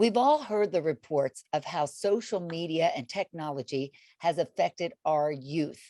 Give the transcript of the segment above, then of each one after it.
We've all heard the reports of how social media and technology has affected our youth.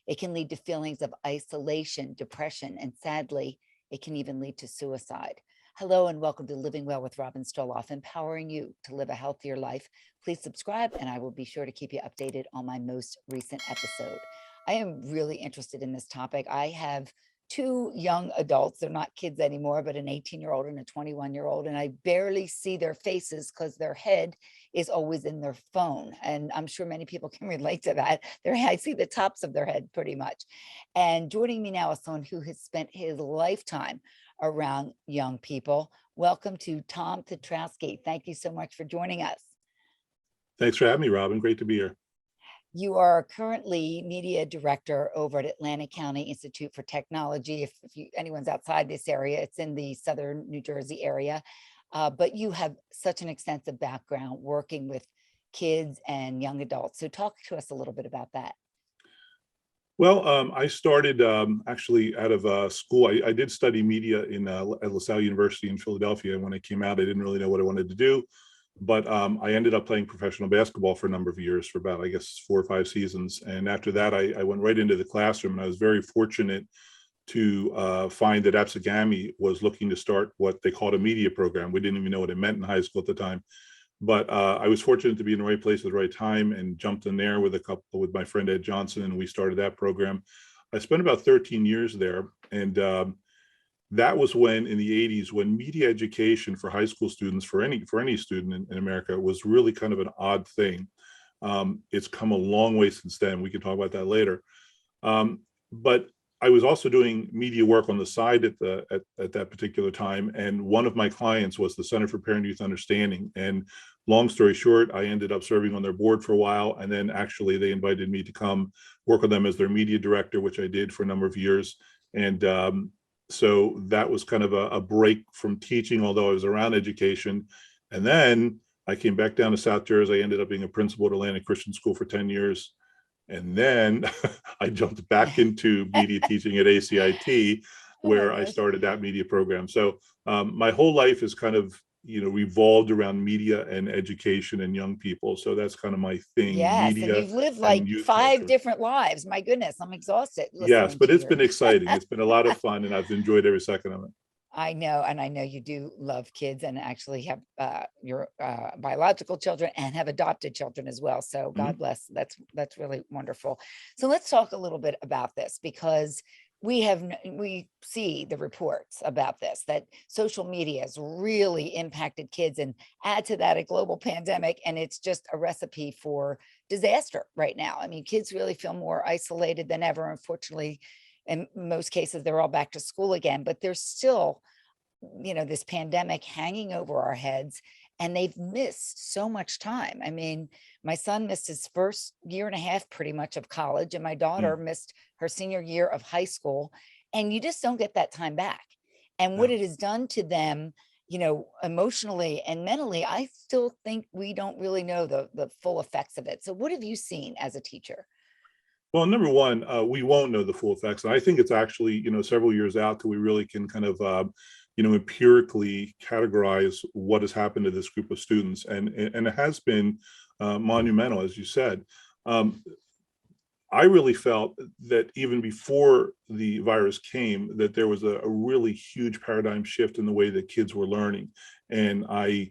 It can lead to feelings of isolation, depression, and sadly, it can even lead to suicide. Hello and welcome to Living Well with Robin Stoloff, empowering you to live a healthier life. Please subscribe, and I will be sure to keep you updated on my most recent episode. I am really interested in this topic. I have two young adults. They're not kids anymore, but an 18-year-old and a 21-year-old. And I barely see their faces because their head is always in their phone. And I'm sure many people can relate to that. I see the tops of their head pretty much. And joining me now is someone who has spent his lifetime around young people. Welcome to Tom Petrowski. Thank you so much for joining us. Thanks for having me, Robin. Great to be here. You are currently media director over at Atlantic County Institute for Technology. If anyone's outside this area, it's in the southern New Jersey area. But you have such an extensive background working with kids and young adults. So talk to us a little bit about that. Well, I started actually out of school. I did study media at LaSalle University in Philadelphia. And when I came out, I didn't really know what I wanted to do. But I ended up playing professional basketball for a number of years, for about, I guess, 4 or 5 seasons. And after that, I went right into the classroom. And I was very fortunate to find that Apsagami was looking to start what they called a media program. We didn't even know what it meant in high school at the time. But I was fortunate to be in the right place at the right time and jumped in there with my friend Ed Johnson, and we started that program. I spent about 13 years there. And that was when, in the 80s, when media education for high school students, for any student in America, was really kind of an odd thing. It's come a long way since then. We can talk about that later. But I was also doing media work on the side at that particular time, and one of my clients was the Center for Parent Youth Understanding. And long story short, I ended up serving on their board for a while, and then actually they invited me to come work with them as their media director, which I did for a number of years. And so that was kind of a break from teaching, although I was around education. And then I came back down to South Jersey. I ended up being a principal at Atlantic Christian School for 10 years. And then I jumped back into media teaching at ACIT, where I started that media program. So my whole life is kind of, revolved around media and education and young people. So that's kind of my thing. Yes, media, and you've lived like 5 different lives. My goodness, I'm exhausted. Yes, but it's been exciting. It's been a lot of fun, and I've enjoyed every second of it. I know, and I know you do love kids and actually have your biological children and have adopted children as well. So God bless. That's really wonderful. So let's talk a little bit about this, because we see the reports about this, that social media has really impacted kids, and add to that a global pandemic, and it's just a recipe for disaster right now. I mean, kids really feel more isolated than ever. Unfortunately, in most cases, they're all back to school again, but there's still, this pandemic hanging over our heads, and they've missed so much time. I mean, my son missed his first year and a half pretty much of college, and my daughter missed her senior year of high school, and you just don't get that time back. And what it has done to them, emotionally and mentally, I still think we don't really know the full effects of it. So what have you seen as a teacher? Well, number one, we won't know the full effects. And I think it's actually, several years out till we really can kind of, empirically categorize what has happened to this group of students. And it has been monumental, as you said. I really felt that even before the virus came, that there was a really huge paradigm shift in the way that kids were learning. And I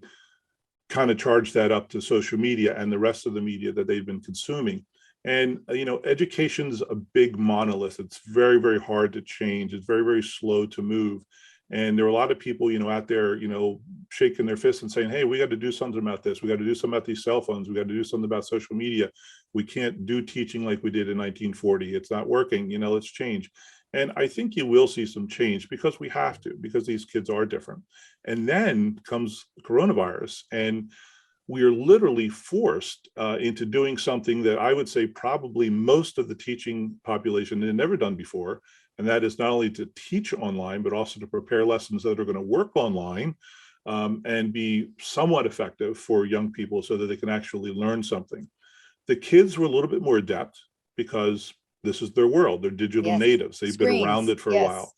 kind of charged that up to social media and the rest of the media that they've been consuming. And, education's a big monolith. It's very, very hard to change. It's very, very slow to move. And there are a lot of people, out there, shaking their fists and saying, hey, we got to do something about this. We got to do something about these cell phones. We got to do something about social media. We can't do teaching like we did in 1940. It's not working. Let's change. And I think you will see some change, because we have to, because these kids are different. And then comes coronavirus, and we are literally forced into doing something that I would say probably most of the teaching population had never done before. And that is not only to teach online, but also to prepare lessons that are going to work online and be somewhat effective for young people so that they can actually learn something. The kids were a little bit more adept because this is their world. They're digital natives. They've been around it for a while.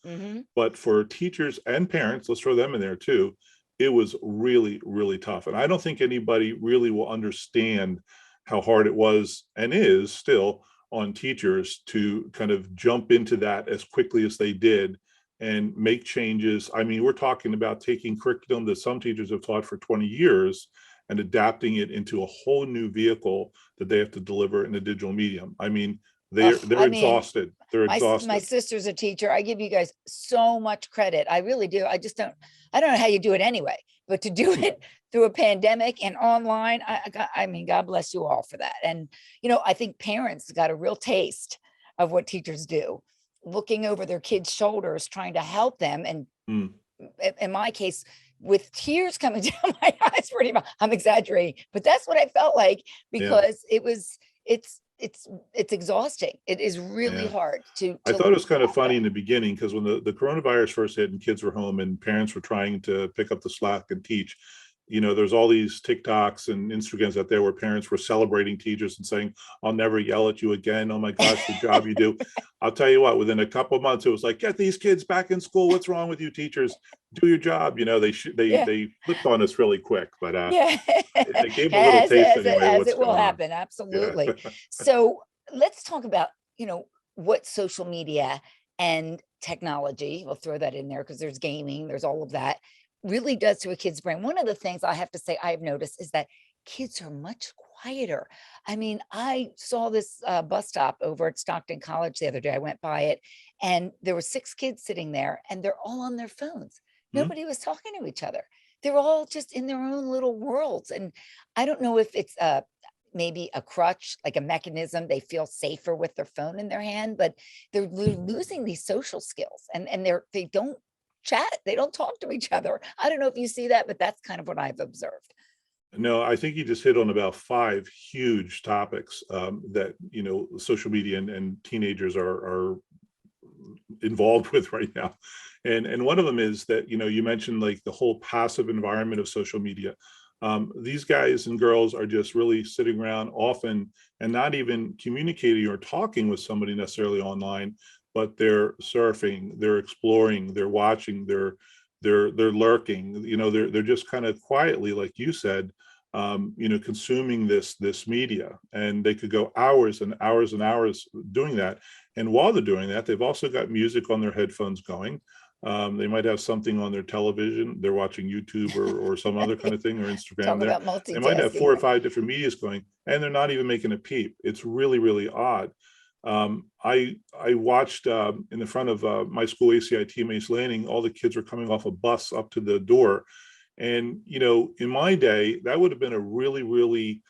But for teachers and parents, let's throw them in there too, it was really, really tough. And I don't think anybody really will understand how hard it was and is still on teachers to kind of jump into that as quickly as they did and make changes. I mean, we're talking about taking curriculum that some teachers have taught for 20 years and adapting it into a whole new vehicle that they have to deliver in a digital medium. I mean, they're I mean, exhausted. They're my exhausted. sister's a teacher. I give you guys so much credit. I really do. I don't know how you do it anyway, but to do it through a pandemic and online, I mean, God bless you all for that. And, I think parents got a real taste of what teachers do, looking over their kids' shoulders, trying to help them. And Mm, in my case, with tears coming down my eyes, pretty much, I'm exaggerating, but that's what I felt like, yeah, because it's exhausting. It is really yeah. hard to I thought it was kind of help funny them. in the beginning because when the coronavirus first hit and kids were home and parents were trying to pick up the slack and teach, there's all these TikToks and Instagrams out there where parents were celebrating teachers and saying, "I'll never yell at you again. Oh my gosh, the job you do." I'll tell you what, within a couple of months, it was like, "Get these kids back in school. What's wrong with you teachers? Do your job." Yeah, They flipped on us really quick, but yeah. they gave a little taste anyway of As what's it will going on. happen, Yeah. absolutely. So let's talk about, what social media and technology, we'll throw that in there because there's gaming, there's all of that, really does to a kid's brain. One of the things I have to say I've noticed is that kids are much quieter. I mean, I saw this bus stop over at Stockton College the other day. I went by it, and there were 6 kids sitting there, and they're all on their phones. Hmm? Nobody was talking to each other. They're all just in their own little worlds. And I don't know if it's maybe a crutch, like a mechanism. They feel safer with their phone in their hand, but they're losing these social skills, and they don't chat. They don't talk to each other. I don't know if you see that, but that's kind of what I've observed. No, I think you just hit on about five huge topics that social media and teenagers are involved with right now, and one of them is that you mentioned like the whole passive environment of social media. These guys and girls are just really sitting around often and not even communicating or talking with somebody necessarily online, but they're surfing, they're exploring, they're watching, they're lurking. They're just kind of quietly, like you said, consuming this media, and they could go hours and hours and hours doing that. And while they're doing that, they've also got music on their headphones going. They might have something on their television. They're watching YouTube or some other kind of thing, or Instagram Talk there. about They might have 4 multitasking. or 5 different medias going, and they're not even making a peep. It's really, really odd. I watched in the front of my school, ACIT Mace Landing, all the kids were coming off a bus up to the door. And, in my day, that would have been a really, really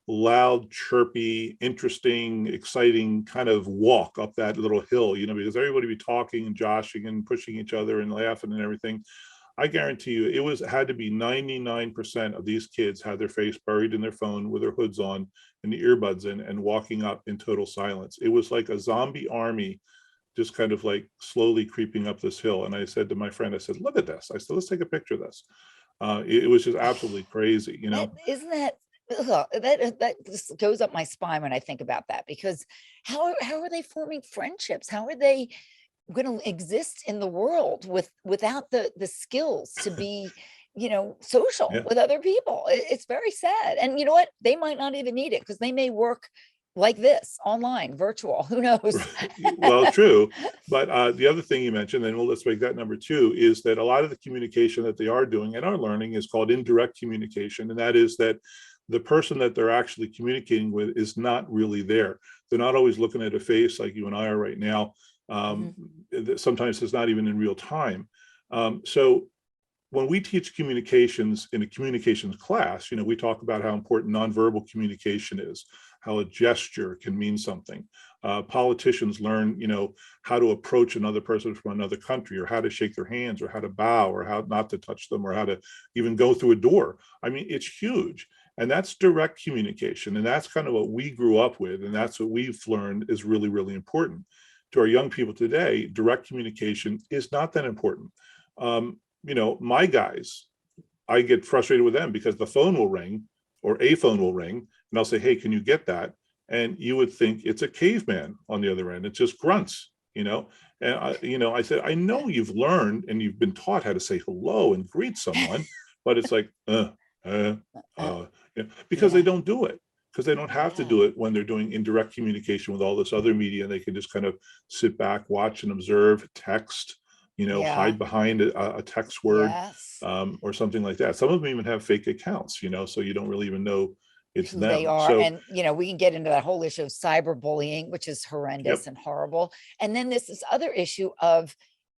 loud, chirpy, interesting, exciting kind of walk up that little hill, because everybody would be talking and joshing and pushing each other and laughing and everything. I guarantee you had to be 99% of these kids had their face buried in their phone with their hoods on and the earbuds in and walking up in total silence. It was like a zombie army just kind of like slowly creeping up this hill. And I said to my friend, I said, "Look at this." I said, "Let's take a picture of this." It was just absolutely crazy, That isn't that ugh, that just goes up my spine when I think about that, because how are they forming friendships? How are they going to exist in the world without the skills to be, social Yeah. with other people? It's very sad. And you know what? They might not even need it, because they may work like this online, virtual. Who knows? Well, true. But the other thing you mentioned, and let's make that number two, is that a lot of the communication that they are doing and are learning is called indirect communication. And that is that the person that they're actually communicating with is not really there. They're not always looking at a face like you and I are right now. Mhm. Sometimes it's not even in real time. So when we teach communications in a communications class, we talk about how important nonverbal communication is, how a gesture can mean something. Politicians learn, how to approach another person from another country, or how to shake their hands, or how to bow, or how not to touch them, or how to even go through a door. I mean, it's huge. And that's direct communication. And that's kind of what we grew up with. And that's what we've learned is really, really important. To our young people today, direct communication is not that important. My guys, I get frustrated with them because the phone will ring, or a phone will ring, and I'll say, "Hey, can you get that?" And you would think it's a caveman on the other end. It just grunts. And I said, "I know you've learned and you've been taught how to say hello and greet someone, but it's like, Uh, because they yeah, don't do it, because they don't have to yeah, do it when they're doing indirect communication with all this other media. They can just kind of sit back, watch and observe, text, yeah, hide behind a text word, yes. or something like that. Some of them even have fake accounts, so you don't really even know it's Who they them. are. So, And, we can get into that whole issue of cyberbullying, which is horrendous yep, and horrible. And then this other issue of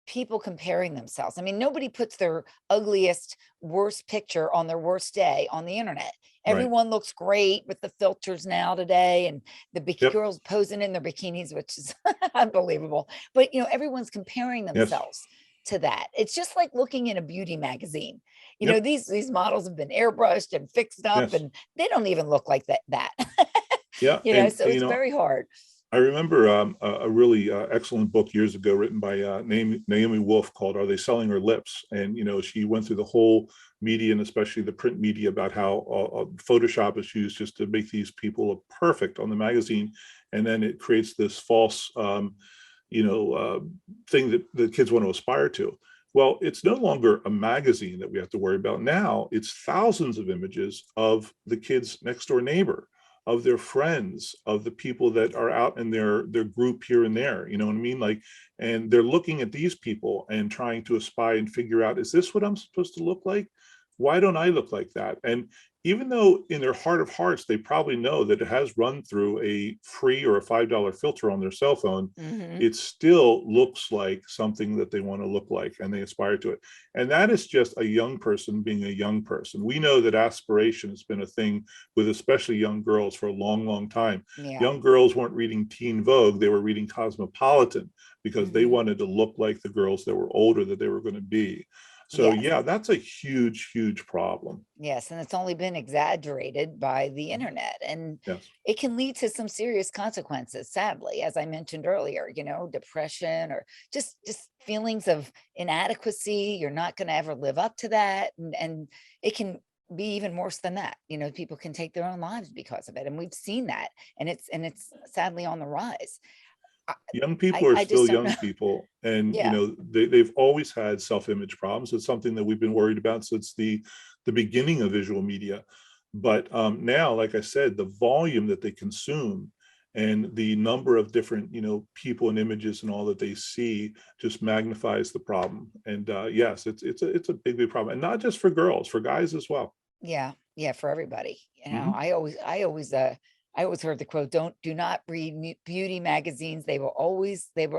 people comparing themselves. I mean, nobody puts their ugliest, worst picture on their worst day on the internet. right, Everyone looks great with the filters now today, and the yep, girls posing in their bikinis, which is unbelievable. But everyone's comparing yes, themselves to that. It's just like looking in a beauty magazine. yep, These models have been airbrushed and fixed up, yes, and they don't even look like that. yeah, and So it's very hard. I remember a really excellent book years ago written by Naomi Wolf called "Are They Selling Her Lips?" And she went through the whole media and especially the print media about how Photoshop is used just to make these people look perfect on the magazine, and then it creates this false, thing that the kids want to aspire to. Well, it's no longer a magazine that we have to worry about. Now it's thousands of images of the kid's next door neighbor, of their friends, of the people that are out in their group here and there. You know what I mean? Like, and they're looking at these people and trying to aspire and figure out, is this what I'm supposed to look like? Why don't I look like that? And even though in their heart of hearts, they probably know that it has run through a free or a $5 filter on their cell phone, Hmm. it still looks like something that they want to look like and they aspire to it. And that is just a young person being a young person. We know that aspiration has been a thing with especially young girls for a long, long time. Yeah. Young girls weren't reading Teen Vogue, they were reading Cosmopolitan because they Hmm. wanted to look like the girls that were older that they were going to be. So Yes. yeah, that's a huge, huge problem. Yes, and it's only been exaggerated by the internet, and Yes. it can lead to some serious consequences, sadly, as I mentioned earlier, depression, or just feelings of inadequacy. You're not going to ever live up to that, and it can be even worse than that. People can take their own lives because of it, and we've seen that, and it's sadly on the rise. I, Young people I are I still just don't know. young people, and Yeah. they've always had self-image problems. It's something that we've been worried about since the beginning of visual media. But now, like I said, the volume that they consume and the number of different people and images and all that they see just magnifies the problem. And yes, it's a big problem, and not just for girls, for guys as well. Yeah, yeah, for everybody. Mhm. I always heard the quote, do not read beauty magazines. They will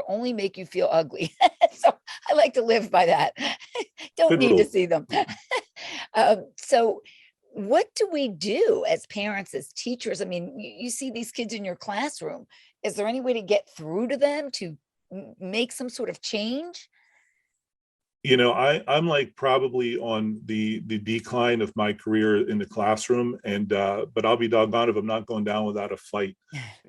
only make you feel ugly." So I like to live by that. Don't Good need to rule. see them. So what do we do as parents, as teachers? I mean, you see these kids in your classroom. Is there any way to get through to them to make some sort of change? I'm like probably on the decline of my career in the classroom, and but I'll be doggone if I'm not going down without a fight.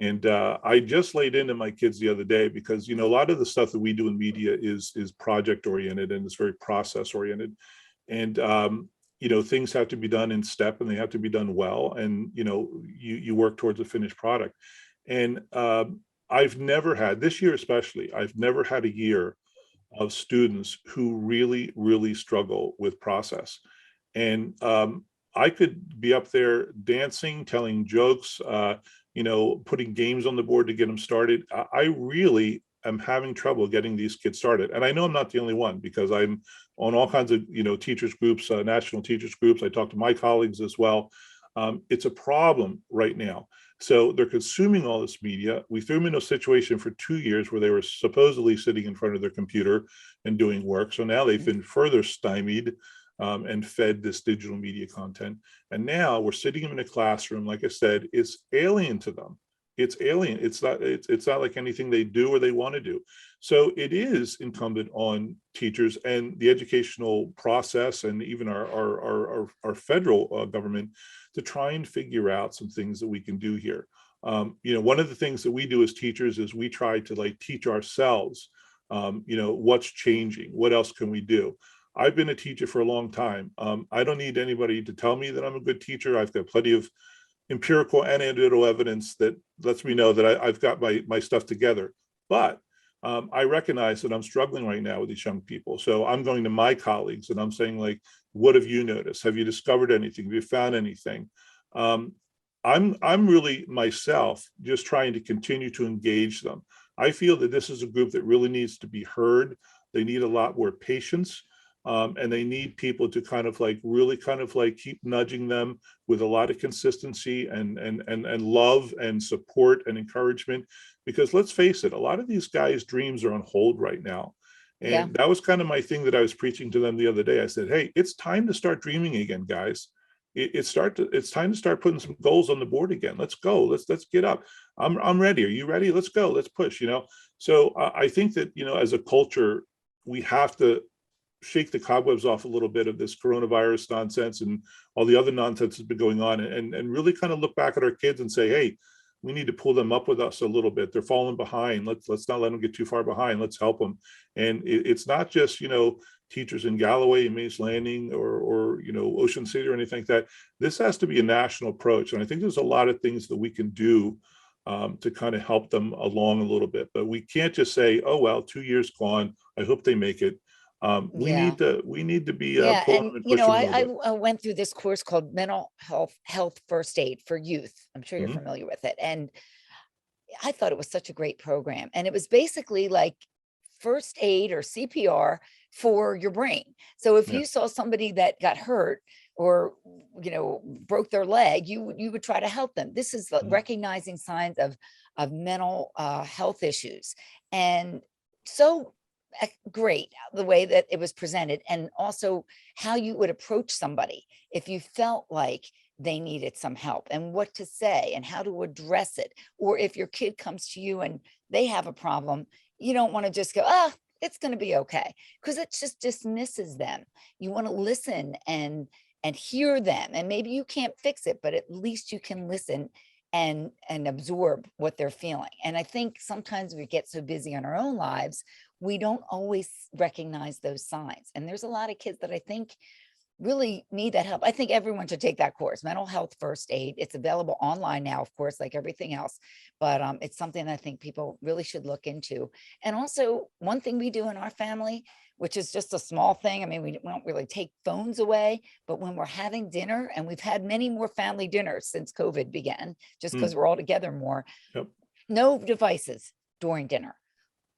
And I just laid into my kids the other day because a lot of the stuff that we do in media is project oriented and it's very process oriented, and things have to be done in step and they have to be done well, and you work towards a finished product. And I've never had, this year especially, I've never had a year of students who really, really struggle with process. And I could be up there dancing, telling jokes, putting games on the board to get them started. I really am having trouble getting these kids started. And I know I'm not the only one because I'm on all kinds of, teachers groups, national teachers groups. I talk to my colleagues as well. It's a problem right now. So they're consuming all this media. We threw them into a situation for 2 years where they were supposedly sitting in front of their computer and doing work. So now they've been further stymied and fed this digital media content. And now we're sitting them in a classroom. Like I said, it's alien to them. It's alien. It's not like anything they do or they want to do. So it is incumbent on teachers and the educational process and even our federal government to try and figure out some things that we can do here. One of the things that we do as teachers is we try to like teach ourselves, what's changing, what else can we do? I've been a teacher for a long time. I don't need anybody to tell me that I'm a good teacher. I've got plenty of empirical and anecdotal evidence that lets me know that I've got my stuff together. But I recognize that I'm struggling right now with these young people. So I'm going to my colleagues and I'm saying, like, what have you noticed? Have you discovered anything? Have you found anything? Um, I'm really myself just trying to continue to engage them. I feel that this is a group that really needs to be heard. They need a lot more patience. And they need people to kind of like really kind of like keep nudging them with a lot of consistency and love and support and encouragement. Because let's face it, a lot of these guys' dreams are on hold right now. Yeah. And that was kind of my thing that I was preaching to them the other day. I said, hey, it's time to start dreaming again, guys. It's time to start putting some goals on the board again. Let's go. Let's get up. I'm ready. Are you ready? Let's go. Let's push. So I think that as a culture, we have to shake the cobwebs off a little bit of this coronavirus nonsense and all the other nonsense that's been going on, and really kind of look back at our kids and say, hey, we need to pull them up with us a little bit. They're falling behind. Let's not let them get too far behind. Let's help them. And it's not just teachers in Galloway and Mays Landing or Ocean City or anything like that. This has to be a national approach, and I think there's a lot of things that we can do to kind of help them along a little bit. But we can't just say, oh well, 2 years gone, I hope they make it. We Yeah. need to be Yeah. pulling And, them and pushing them a little bit. I went through this course called Mental Health First Aid for Youth. I'm sure you're Mhm. familiar with it. And I thought it was such a great program. And it was basically like first aid or CPR for your brain. So if Yeah. you saw somebody that got hurt or broke their leg, you would try to help them. This is Mhm. recognizing signs of mental health issues. And so great the way that it was presented, and also how you would approach somebody if you felt like they needed some help, and what to say and how to address it. Or if your kid comes to you and they have a problem, you don't want to just go, ah, it's going to be okay, because it just dismisses them. You want to listen and hear them, and maybe you can't fix it, but at least you can listen and absorb what they're feeling. And I think sometimes we get so busy in our own lives, we don't always recognize those signs. And there's a lot of kids that I think really need that help. I think everyone should take that course, Mental Health First Aid. It's available online now, of course, like everything else, but it's something I think people really should look into. And also, one thing we do in our family, which is just a small thing, I mean, we don't really take phones away, but when we're having dinner, and we've had many more family dinners since COVID began, just because Mm. we're all together more, Yep. no devices during dinner.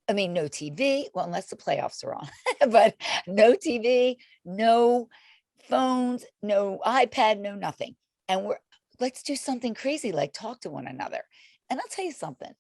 I mean, no TV, well, unless the playoffs are on, but no TV, no phones, no iPad, no nothing. And let's do something crazy, like talk to one another. And I'll tell you something.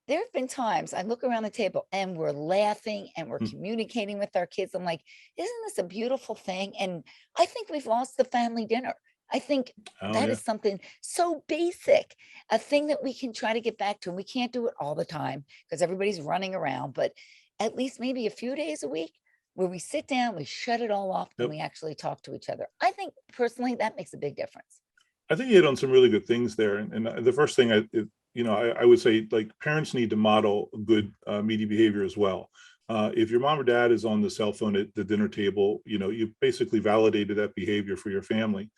There have been times I look around the table and we're laughing and we're Mm. communicating with our kids. I'm like, isn't this a beautiful thing? And I think we've lost the family dinner. I think Oh that yeah. is something so basic, a thing that we can try to get back to. And we can't do it all the time because everybody's running around, but at least maybe a few days a week where we sit down, we shut it all off, and Yep. we actually talk to each other. I think personally that makes a big difference. I think you hit on some really good things there. And the first thing I would say, like, parents need to model good media behavior as well. If your mom or dad is on the cell phone at the dinner table, you basically validated that behavior for your family.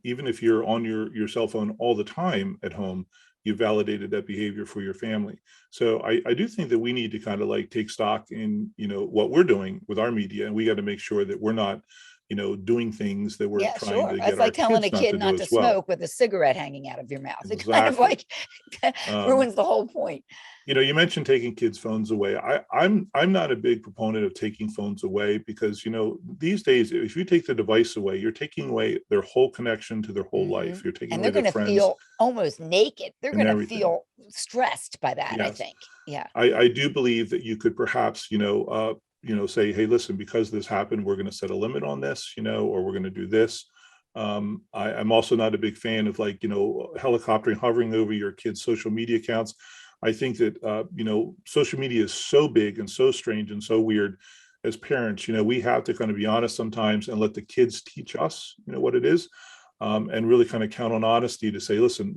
Even if you're on your cell phone all the time at home, you validated that behavior for your family. So I do think that we need to kind of like take stock in what we're doing with our media, and we got to make sure that we're not doing things that we're Yeah, trying sure. to That's get our like telling a kids not kid to do not to as well. smoke with a cigarette hanging out of your mouth. It kind of Exactly. like um, ruins the whole point. you mentioned taking kids' phones away. I'm not a big proponent of taking phones away, because these days, if you take the device away, you're taking away their whole connection to their whole life. Mhm. You're taking And away they're their going to friends feel almost naked. They're and going to everything. feel stressed by that, I Yes, think. Yeah. I do believe that you could perhaps say, hey, listen, because this happened, we're going to set a limit on this, or we're going to do this. I'm also not a big fan of, like, helicoptering, hovering over your kids' social media accounts. I think that social media is so big and so strange and so weird. As parents, we have to kind of be honest sometimes and let the kids teach us what it is, and really kind of count on honesty to say, listen,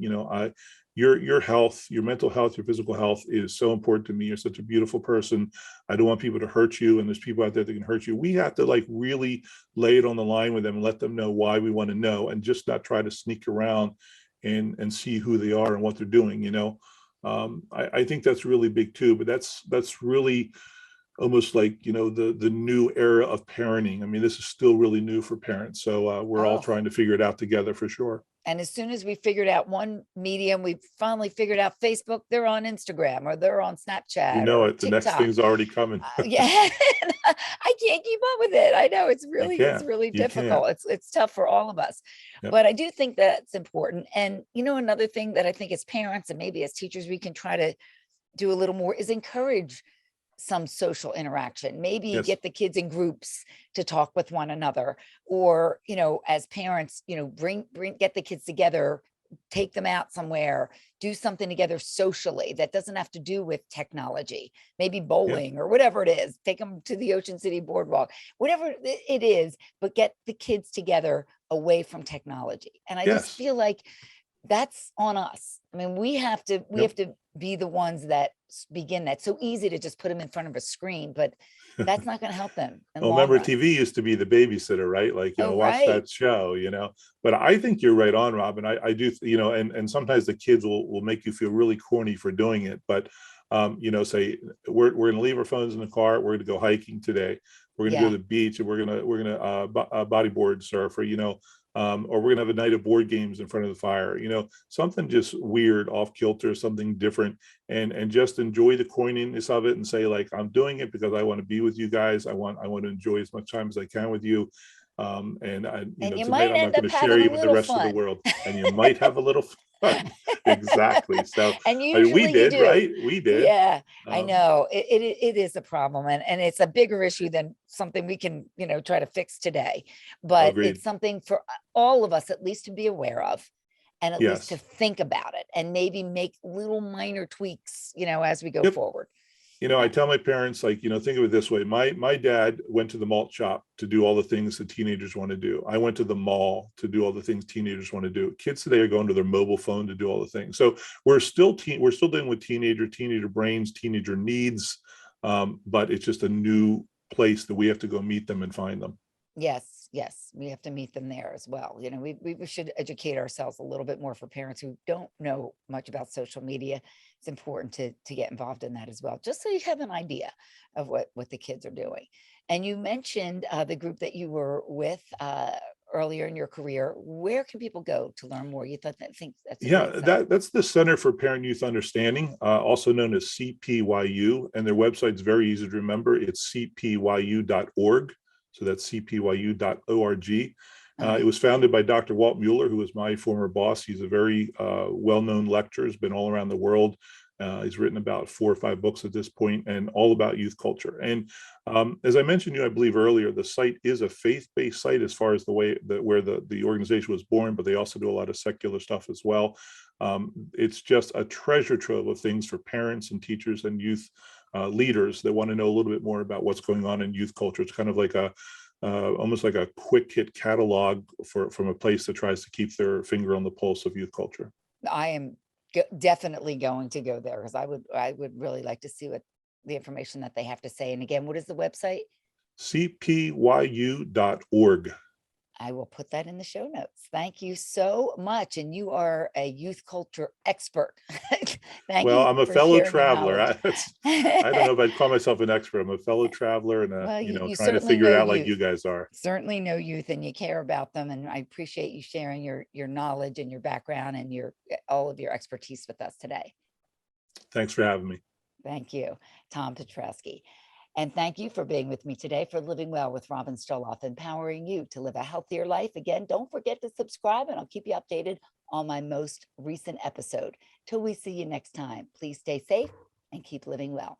your health, your mental health, your physical health is so important to me. You're such a beautiful person. I don't want people to hurt you, and there's people out there that can hurt you. We have to, like, really lay it on the line with them and let them know why we want to know, and just not try to sneak around and see who they are and what they're doing. I think that's really big too, but that's really almost like, the new era of parenting. I mean, this is still really new for parents. So we're all Oh, trying to figure it out together for sure. and as soon as we figured out one medium, we finally figured out Facebook, they're on Instagram or they're on You Snapchat know or it. The next TikTok. thing's already coming. Yeah, I can't keep up with it. I know You it's can't. really You can't. difficult. It's tough for all of us. Yep. But I do think that's important. And another thing that I think as parents and maybe as teachers, we can try to do a little more is encourage some social interaction. Maybe Yes. get the kids in groups to talk with one another, or as parents, get the kids together, take them out somewhere, do something together socially that doesn't have to do with technology, maybe Yeah. bowling or whatever it is, take them to the Ocean City boardwalk, whatever it is, but get the kids together away from technology. And I just Yes. feel like that's on us. I mean, we Yep. have to be the ones that begin that. So easy to just put them in front of a screen, but that's not going to help them in Well, long remember, run. TV used to be the babysitter, right? Like, Oh, watch right. that show. But I think you're right on, Robin. I do, and sometimes the kids will make you feel really corny for doing it. But, say we're going to leave our phones in the car. We're going to go hiking today. We're going to go Yeah. to the beach, and we're going to bodyboard surf, or we're going to have a night of board games in front of the fire. Something just weird, off kilter, something different, and just enjoy the coininess of it, and say, like, I'm doing it because I want to be with you guys. I want to enjoy as much time as I can with you. And And you tonight might I'm not end going up to share having a you with the little rest of the fun. world, and you might have a little fun. Exactly. So And we usually you did, do. right? We did. Yeah, I Um, know. It is a problem, and it's a bigger issue than something we can, try to fix today. But it's Agreed. something for all of us at least to be aware of, and at least to Yes. think about it and maybe make little minor tweaks, as we go Yep. forward. I Yeah. tell my parents, like, think of it this way. My dad went to the malt shop to do all the things that teenagers want to do. I went to the mall to do all the things teenagers want to do. Kids today are going to their mobile phone to do all the things. So we're still dealing with teenager brains, teenager needs, but it's just a new place that we have to go meet them and find them. Yes, yes, we have to meet them there as well. We should educate ourselves a little bit more for parents who don't know much about social media. It's important to get involved in that as well, just so you have an idea of what the kids are doing. And you mentioned the group that you were with earlier in your career. Where can people go to learn more? Think that's a Yeah, great site. that's the Center for Parent Youth Understanding, also known as CPYU, and their website's very easy to remember. It's cpyu.org. So that's cpyu.org. All It right. was founded by Dr. Walt Mueller, who was my former boss. He's a very well-known lecturer, has been all around the world. He's written about 4 or 5 books at this point, and all about youth culture. And as I mentioned to you, I believe earlier, the site is a faith-based site as far as the way that where the organization was born, but they also do a lot of secular stuff as well. It's just a treasure trove of things for parents and teachers and youth leaders that want to know a little bit more about what's going on in youth culture. It's kind of like almost like a quick hit catalog from a place that tries to keep their finger on the pulse of youth culture. I am definitely going to go there because I would really like to see what the information that they have to say. And again, what is the website? cpyu.org. I will put that in the show notes. Thank you so much. And you are a youth culture expert. Thank Well, you I'm a for fellow sharing your traveler. knowledge. I don't know if I'd call myself an expert. I'm a fellow traveler, and Well, you trying to certainly figure it know out like youth, you guys are. certainly know youth, and you care about them. And I appreciate you sharing your knowledge and your background and all of your expertise with us today. Thanks for having me. Thank you, Tom Petresky. And thank you for being with me today for Living Well with Robin Stoloff, empowering you to live a healthier life. Again, don't forget to subscribe, and I'll keep you updated on my most recent episode. Till we see you next time, please stay safe and keep living well.